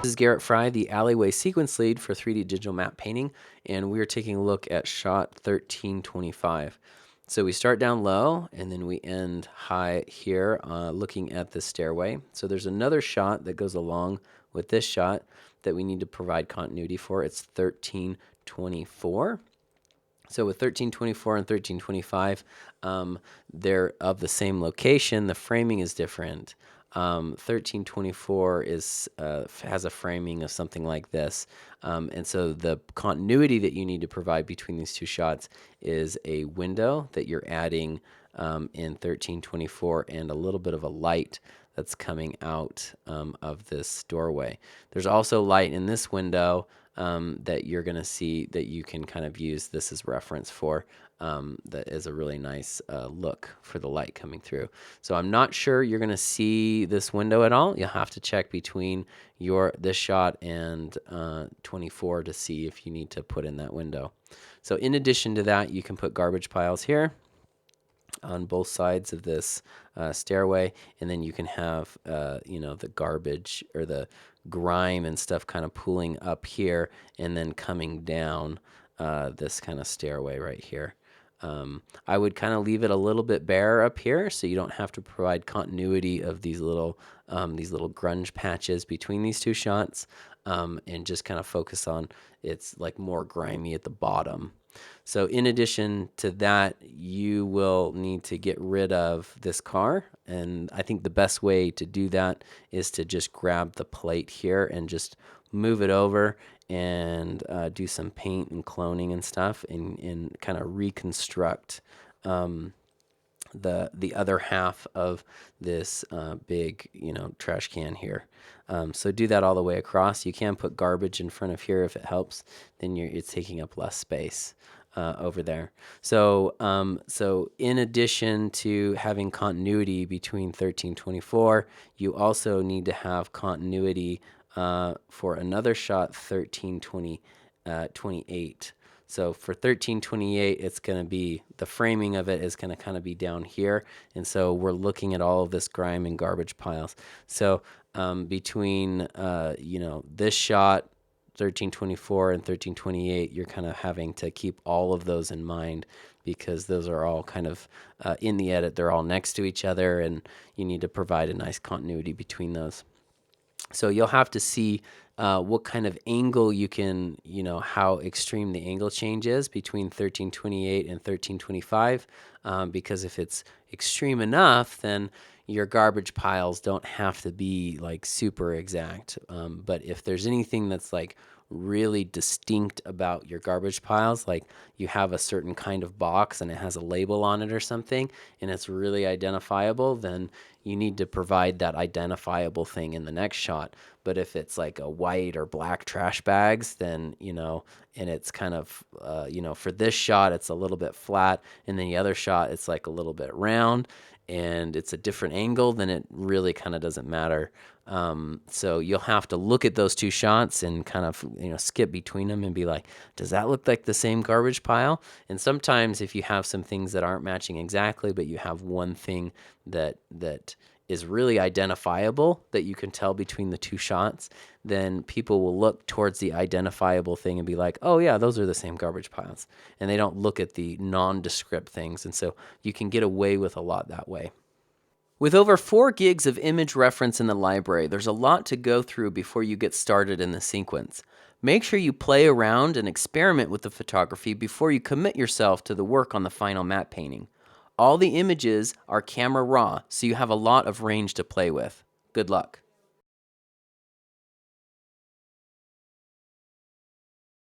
This is Garrett Fry, the Alleyway Sequence Lead for 3D Digital Map Painting, and we are taking a look at shot 1325. So we start down low, and then we end high here, looking at the stairway. So there's another shot that goes along with this shot that we need to provide continuity for. It's 1324. So with 1324 and 1325, they're of the same location. The framing is different. 1324 has a framing of something like this. And so the continuity that you need to provide between these two shots is a window that you're adding in 1324 and a little bit of a light that's coming out of this doorway. There's also light in this window that you're going to see that you can kind of use this as reference for. That is a really nice look for the light coming through. So I'm not sure you're going to see this window at all. You'll have to check between this shot and 24 to see if you need to put in that window. So in addition to that, you can put garbage piles here on both sides of this stairway, and then you can have the garbage or the grime and stuff kind of pooling up here and then coming down this kind of stairway right here. I would kind of leave it a little bit bare up here so you don't have to provide continuity of these little grunge patches between these two shots, and just kind of focus on it's like more grimy at the bottom. So in addition to that, you will need to get rid of this car. And I think the best way to do that is to just grab the plate here and just move it over and do some paint and cloning and stuff and kind of reconstruct the other half of this big trash can here. So do that all the way across. You can put garbage in front of here if it helps. Then it's taking up less space over there. So in addition to having continuity between 1324, you also need to have continuity for another shot 1328. So for 1328, it's going to be, the framing of it is going to kind of be down here. And so we're looking at all of this grime and garbage piles. So between, this shot, 1324 and 1328, you're kind of having to keep all of those in mind because those are all kind of in the edit, they're all next to each other, and you need to provide a nice continuity between those. So you'll have to see what kind of angle you can, how extreme the angle change is between 1328 and 1325, because if it's extreme enough, then your garbage piles don't have to be like super exact. But if there's anything that's like really distinct about your garbage piles, like you have a certain kind of box and it has a label on it or something, and it's really identifiable, then you need to provide that identifiable thing in the next shot. But if it's like a white or black trash bags, then, and it's kind of, for this shot, it's a little bit flat, and then the other shot, it's like a little bit round, and it's a different angle, then it really kind of doesn't matter. So you'll have to look at those two shots and kind of, skip between them and be like, does that look like the same garbage pile? And sometimes if you have some things that aren't matching exactly, but you have one thing that is really identifiable that you can tell between the two shots, then people will look towards the identifiable thing and be like, oh yeah, those are the same garbage piles. And they don't look at the nondescript things. And so you can get away with a lot that way. With over 4 gigs of image reference in the library, there's a lot to go through before you get started in the sequence. Make sure you play around and experiment with the photography before you commit yourself to the work on the final matte painting. All the images are camera raw, so you have a lot of range to play with. Good luck.